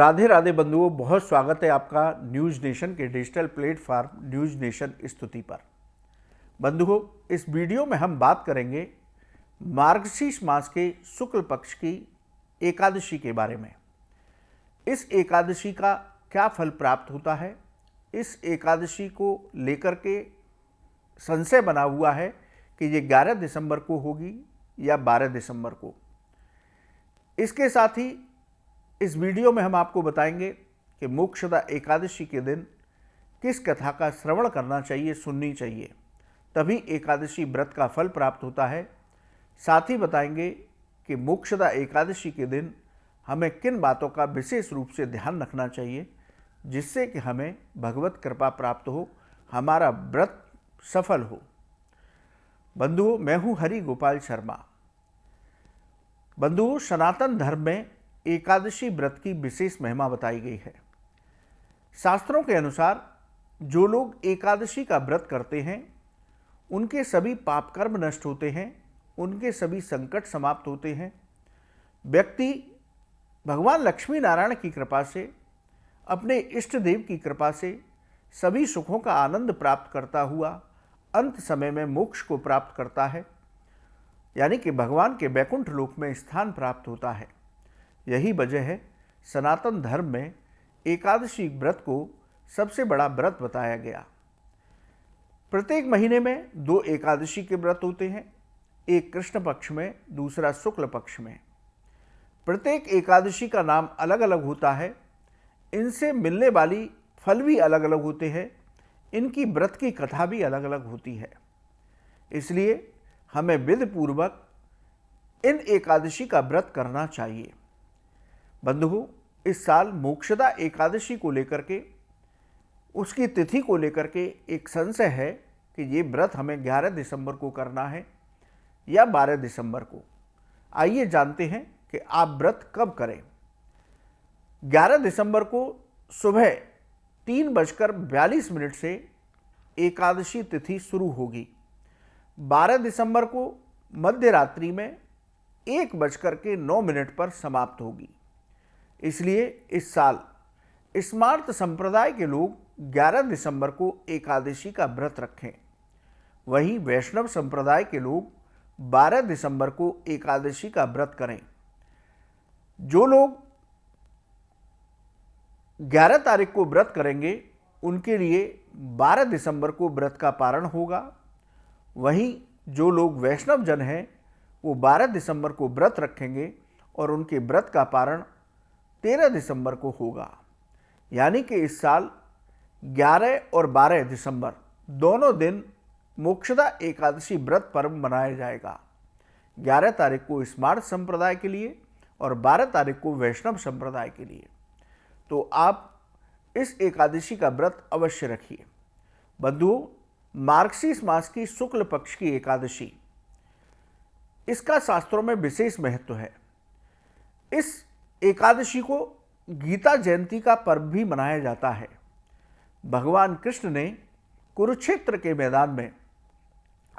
राधे राधे बंधुओं, बहुत स्वागत है आपका न्यूज़ नेशन के डिजिटल प्लेटफॉर्म न्यूज़ नेशन स्तुति पर। बंधुओं, इस वीडियो में हम बात करेंगे मार्गशीर्ष मास के शुक्ल पक्ष की एकादशी के बारे में। इस एकादशी का क्या फल प्राप्त होता है, इस एकादशी को लेकर के संशय बना हुआ है कि ये 11 दिसंबर को होगी या 12 दिसंबर को। इसके साथ ही इस वीडियो में हम आपको बताएंगे कि मोक्षदा एकादशी के दिन किस कथा का श्रवण करना चाहिए, सुननी चाहिए, तभी एकादशी व्रत का फल प्राप्त होता है। साथ ही बताएंगे कि मोक्षदा एकादशी के दिन हमें किन बातों का विशेष रूप से ध्यान रखना चाहिए जिससे कि हमें भगवत कृपा प्राप्त हो, हमारा व्रत सफल हो। बंधुओं, मैं हूँ हरि गोपाल शर्मा। बंधुओं, सनातन धर्म में एकादशी व्रत की विशेष महिमा बताई गई है। शास्त्रों के अनुसार जो लोग एकादशी का व्रत करते हैं उनके सभी पाप कर्म नष्ट होते हैं, उनके सभी संकट समाप्त होते हैं। व्यक्ति भगवान लक्ष्मी नारायण की कृपा से, अपने इष्ट देव की कृपा से सभी सुखों का आनंद प्राप्त करता हुआ अंत समय में मोक्ष को प्राप्त करता है, यानी कि भगवान के वैकुंठ लोक में स्थान प्राप्त होता है। यही वजह है सनातन धर्म में एकादशी व्रत को सबसे बड़ा व्रत बताया गया। प्रत्येक महीने में 2 एकादशी के व्रत होते हैं, एक कृष्ण पक्ष में, दूसरा शुक्ल पक्ष में। प्रत्येक एकादशी का नाम अलग अलग होता है, इनसे मिलने वाली फल भी अलग अलग होते हैं, इनकी व्रत की कथा भी अलग अलग होती है। इसलिए हमें विधिपूर्वक इन एकादशी का व्रत करना चाहिए। बंधुओं, इस साल मोक्षदा एकादशी को लेकर के, उसकी तिथि को लेकर के एक संशय है कि ये व्रत हमें 11 दिसंबर को करना है या 12 दिसंबर को। आइए जानते हैं कि आप व्रत कब करें। 11 दिसंबर को सुबह 3:42 से एकादशी तिथि शुरू होगी। 12 दिसंबर को मध्य रात्रि में 1:09 पर समाप्त होगी। इसलिए इस साल स्मार्त संप्रदाय के लोग 11 दिसंबर को एकादशी का व्रत रखें। वहीं वैष्णव संप्रदाय के लोग 12 दिसंबर को एकादशी का व्रत करें। जो लोग 11 तारीख को व्रत करेंगे उनके लिए 12 दिसंबर को व्रत का पारण होगा। वहीं जो लोग वैष्णव जन हैं वो 12 दिसंबर को व्रत रखेंगे और उनके व्रत का पारण 13 दिसंबर को होगा। यानी कि इस साल 11 और 12 दिसंबर दोनों दिन मोक्षदा एकादशी व्रत पर्व मनाया जाएगा। 11 तारीख को स्मार्त संप्रदाय के लिए और 12 तारीख को वैष्णव संप्रदाय के लिए। तो आप इस एकादशी का व्रत अवश्य रखिए। बंधुओं, मार्गशीर्ष मास की शुक्ल पक्ष की एकादशी, इसका शास्त्रों में विशेष महत्व है। इस एकादशी को गीता जयंती का पर्व भी मनाया जाता है। भगवान कृष्ण ने कुरुक्षेत्र के मैदान में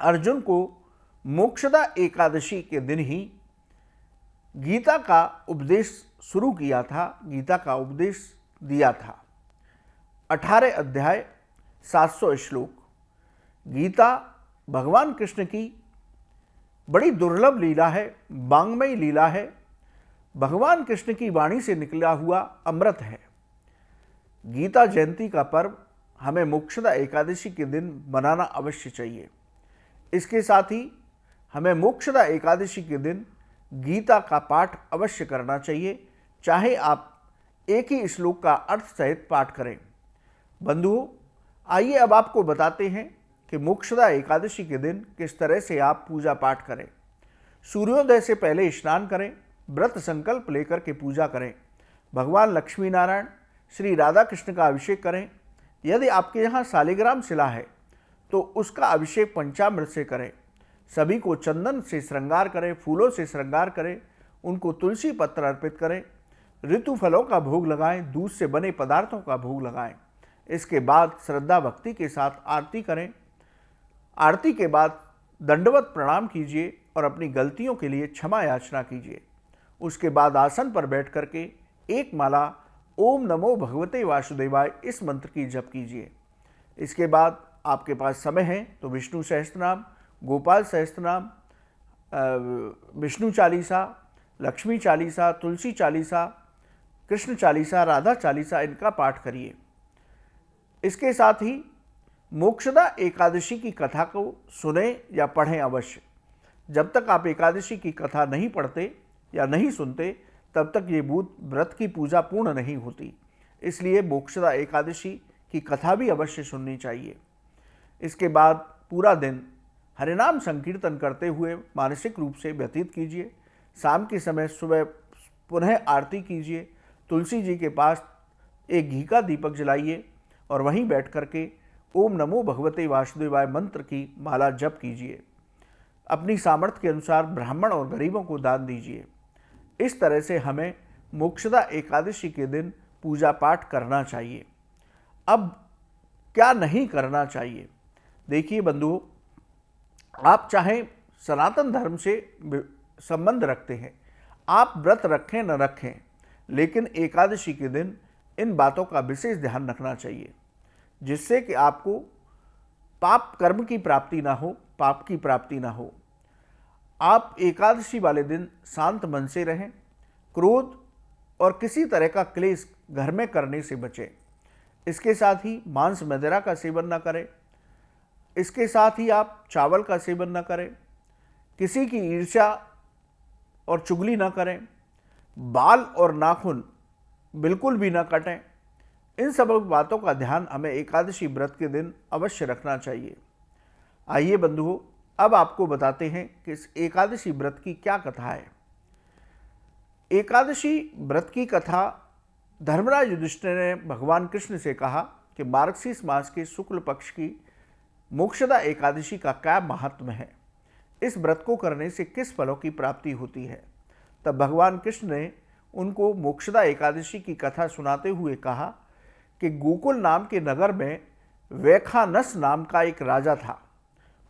अर्जुन को मोक्षदा एकादशी के दिन ही गीता का उपदेश शुरू किया था, गीता का उपदेश दिया था। 18 अध्याय 700 श्लोक। गीता भगवान कृष्ण की बड़ी दुर्लभ लीला है, वांग्मयी लीला है, भगवान कृष्ण की वाणी से निकला हुआ अमृत है। गीता जयंती का पर्व हमें मोक्षदा एकादशी के दिन मनाना अवश्य चाहिए। इसके साथ ही हमें मोक्षदा एकादशी के दिन गीता का पाठ अवश्य करना चाहिए, चाहे आप एक ही श्लोक का अर्थ सहित पाठ करें। बंधुओं, आइए अब आपको बताते हैं कि मोक्षदा एकादशी के दिन किस तरह से आप पूजा पाठ करें। सूर्योदय से पहले स्नान करें, व्रत संकल्प लेकर के पूजा करें, भगवान लक्ष्मी नारायण श्री राधा कृष्ण का अभिषेक करें। यदि आपके यहाँ शालिग्राम शिला है तो उसका अभिषेक पंचामृत से करें। सभी को चंदन से श्रृंगार करें, फूलों से श्रृंगार करें, उनको तुलसी पत्र अर्पित करें, ऋतु फलों का भोग लगाएं, दूध से बने पदार्थों का भोग लगाएं। इसके बाद श्रद्धा भक्ति के साथ आरती करें। आरती के बाद दंडवत प्रणाम कीजिए और अपनी गलतियों के लिए क्षमा याचना कीजिए। उसके बाद आसन पर बैठ करके एक माला ओम नमो भगवते वासुदेवाय इस मंत्र की जप कीजिए। इसके बाद आपके पास समय है तो विष्णु सहस्त्रनाम, गोपाल सहस्त्रनाम, विष्णु चालीसा, लक्ष्मी चालीसा, तुलसी चालीसा, कृष्ण चालीसा, राधा चालीसा, इनका पाठ करिए। इसके साथ ही मोक्षदा एकादशी की कथा को सुने या पढ़ें अवश्य। जब तक आप एकादशी की कथा नहीं पढ़ते या नहीं सुनते तब तक ये भूत व्रत की पूजा पूर्ण नहीं होती। इसलिए मोक्षदा एकादशी की कथा भी अवश्य सुननी चाहिए। इसके बाद पूरा दिन हरिनाम संकीर्तन करते हुए मानसिक रूप से व्यतीत कीजिए। शाम के समय सुबह पुनः आरती कीजिए। तुलसी जी के पास एक घी का दीपक जलाइए और वहीं बैठ करके ओम नमो भगवते वासुदेवाय मंत्र की माला जप कीजिए। अपनी सामर्थ्य के अनुसार ब्राह्मण और गरीबों को दान दीजिए। इस तरह से हमें मोक्षदा एकादशी के दिन पूजा पाठ करना चाहिए। अब क्या नहीं करना चाहिए? देखिए बंधुओं, आप चाहे सनातन धर्म से संबंध रखते हैं, आप व्रत रखें न रखें, लेकिन एकादशी के दिन इन बातों का विशेष ध्यान रखना चाहिए, जिससे कि आपको पाप कर्म की प्राप्ति ना हो, पाप की प्राप्ति ना हो। आप एकादशी वाले दिन शांत मन से रहें। क्रोध और किसी तरह का क्लेश घर में करने से बचें। इसके साथ ही मांस मदिरा का सेवन न करें। इसके साथ ही आप चावल का सेवन न करें। किसी की ईर्ष्या और चुगली न करें। बाल और नाखून बिल्कुल भी न काटें। इन सब बातों का ध्यान हमें एकादशी व्रत के दिन अवश्य रखना चाहिए। आइए बंधुओं, अब आपको बताते हैं कि इस एकादशी व्रत की क्या कथा है। एकादशी व्रत की कथा धर्मराज युधिष्ठिर ने भगवान कृष्ण से कहा कि मार्गशीर्ष मास के शुक्ल पक्ष की मोक्षदा एकादशी का क्या महात्म है, इस व्रत को करने से किस फलों की प्राप्ति होती है। तब भगवान कृष्ण ने उनको मोक्षदा एकादशी की कथा सुनाते हुए कहा कि गोकुल नाम के नगर में वैखानस नाम का एक राजा था।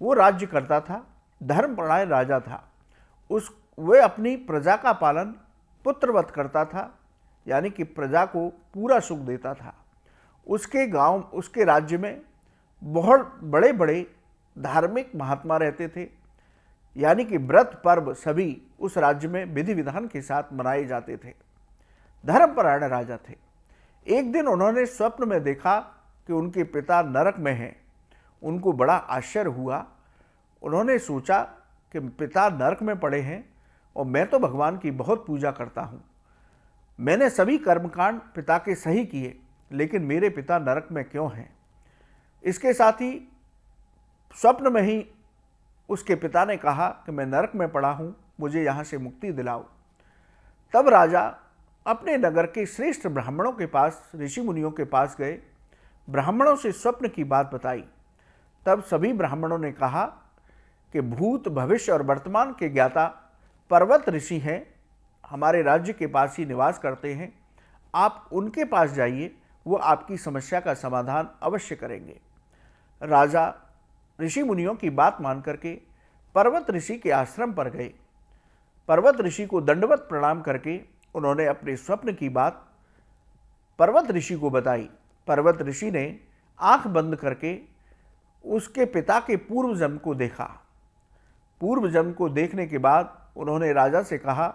वो राज्य करता था, धर्मपरायण राजा था। वह अपनी प्रजा का पालन पुत्रवत करता था, यानी कि प्रजा को पूरा सुख देता था। उसके गांव, उसके राज्य में बहुत बड़े बड़े धार्मिक महात्मा रहते थे, यानी कि व्रत पर्व सभी उस राज्य में विधि विधान के साथ मनाए जाते थे। धर्मपरायण राजा थे। एक दिन उन्होंने स्वप्न में देखा कि उनके पिता नरक में हैं। उनको बड़ा आश्चर्य हुआ। उन्होंने सोचा कि पिता नरक में पड़े हैं और मैं तो भगवान की बहुत पूजा करता हूँ। मैंने सभी कर्मकांड पिता के सही किए, लेकिन मेरे पिता नरक में क्यों हैं? इसके साथ ही स्वप्न में ही उसके पिता ने कहा कि मैं नरक में पड़ा हूँ, मुझे यहाँ से मुक्ति दिलाओ। तब राजा अपने नगर के श्रेष्ठ ब्राह्मणों के पास, ऋषि मुनियों के पास गए। ब्राह्मणों से स्वप्न की बात बताई। तब सभी ब्राह्मणों ने कहा कि भूत, भविष्य और वर्तमान के ज्ञाता पर्वत ऋषि हैं, हमारे राज्य के पास ही निवास करते हैं। आप उनके पास जाइए, वो आपकी समस्या का समाधान अवश्य करेंगे। राजा ऋषि मुनियों की बात मान करके पर्वत ऋषि के आश्रम पर गए। पर्वत ऋषि को दंडवत प्रणाम करके उन्होंने अपने स्वप्न की बात पर्वत ऋषि को बताई। पर्वत ऋषि ने आंख बंद करके उसके पिता के पूर्व जन्म को देखा। पूर्व जन्म को देखने के बाद उन्होंने राजा से कहा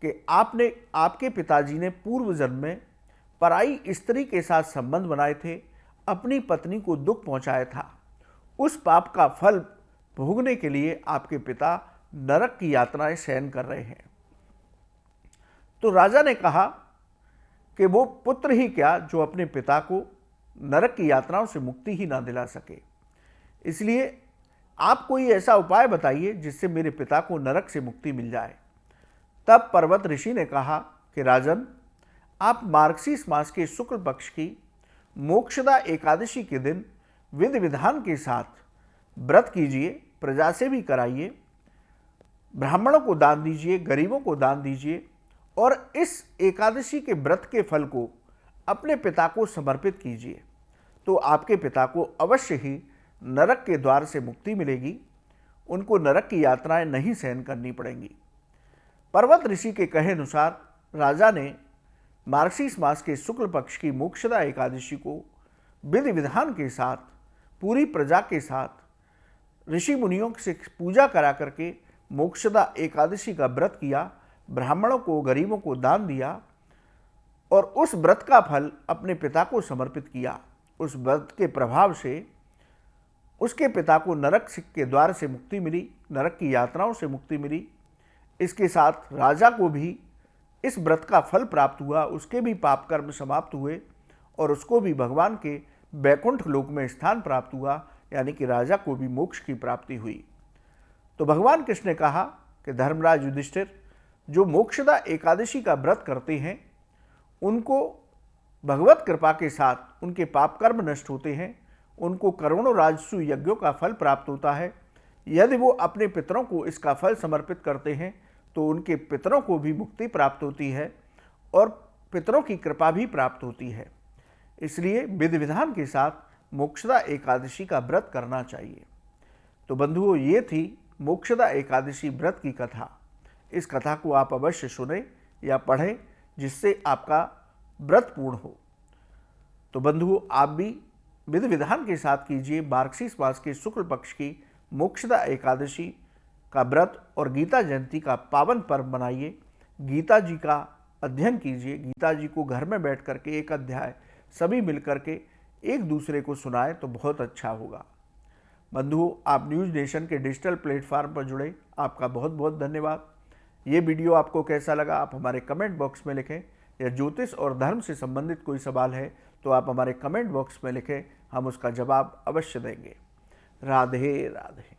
कि आपके पिताजी ने पूर्व जन्म में पराई स्त्री के साथ संबंध बनाए थे, अपनी पत्नी को दुख पहुंचाया था। उस पाप का फल भोगने के लिए आपके पिता नरक की यातनाएं सहन कर रहे हैं। तो राजा ने कहा कि वो पुत्र ही क्या जो अपने पिता को नरक की यातनाओं से मुक्ति ही ना दिला सके। इसलिए आप कोई ऐसा उपाय बताइए जिससे मेरे पिता को नरक से मुक्ति मिल जाए। तब पर्वत ऋषि ने कहा कि राजन, आप मार्गशीर्ष मास के शुक्ल पक्ष की मोक्षदा एकादशी के दिन विधि विधान के साथ व्रत कीजिए, प्रजा से भी कराइए, ब्राह्मणों को दान दीजिए, गरीबों को दान दीजिए और इस एकादशी के व्रत के फल को अपने पिता को समर्पित कीजिए। तो आपके पिता को अवश्य ही नरक के द्वार से मुक्ति मिलेगी, उनको नरक की यातनाएं नहीं सहन करनी पड़ेंगी। पर्वत ऋषि के कहे अनुसार राजा ने मार्गशीर्ष मास के शुक्ल पक्ष की मोक्षदा एकादशी को विधि विधान के साथ पूरी प्रजा के साथ ऋषि मुनियों से पूजा करा करके मोक्षदा एकादशी का व्रत किया, ब्राह्मणों को गरीबों को दान दिया और उस व्रत का फल अपने पिता को समर्पित किया। उस व्रत के प्रभाव से उसके पिता को नरक के द्वार से मुक्ति मिली, नरक की यातनाओं से मुक्ति मिली। इसके साथ राजा को भी इस व्रत का फल प्राप्त हुआ, उसके भी पाप कर्म समाप्त हुए और उसको भी भगवान के बैकुंठ लोक में स्थान प्राप्त हुआ, यानी कि राजा को भी मोक्ष की प्राप्ति हुई। तो भगवान कृष्ण ने कहा कि धर्मराज युधिष्ठिर, जो मोक्षदा एकादशी का व्रत करते हैं उनको भगवत कृपा के साथ उनके पाप कर्म नष्ट होते हैं, उनको करोड़ों राजसु यज्ञों का फल प्राप्त होता है। यदि वो अपने पितरों को इसका फल समर्पित करते हैं तो उनके पितरों को भी मुक्ति प्राप्त होती है और पितरों की कृपा भी प्राप्त होती है। इसलिए विधि विधान के साथ मोक्षदा एकादशी का व्रत करना चाहिए। तो बंधुओं, ये थी मोक्षदा एकादशी व्रत की कथा। इस कथा को आप अवश्य सुने या पढ़ें, जिससे आपका व्रत पूर्ण हो। तो बंधुओं, आप भी विधि विधान के साथ कीजिए मार्गशीर्ष मास के शुक्ल पक्ष की मोक्षदा एकादशी का व्रत और गीता जयंती का पावन पर्व मनाइए। गीता जी का अध्ययन कीजिए, गीता जी को घर में बैठ करके एक अध्याय सभी मिल करके एक दूसरे को सुनाएं तो बहुत अच्छा होगा। बंधुओं, आप न्यूज़ नेशन के डिजिटल प्लेटफार्म पर जुड़े, आपका बहुत बहुत धन्यवाद। ये वीडियो आपको कैसा लगा आप हमारे कमेंट बॉक्स में लिखें, या ज्योतिष और धर्म से संबंधित कोई सवाल है तो आप हमारे कमेंट बॉक्स में लिखें, हम उसका जवाब अवश्य देंगे। राधे राधे।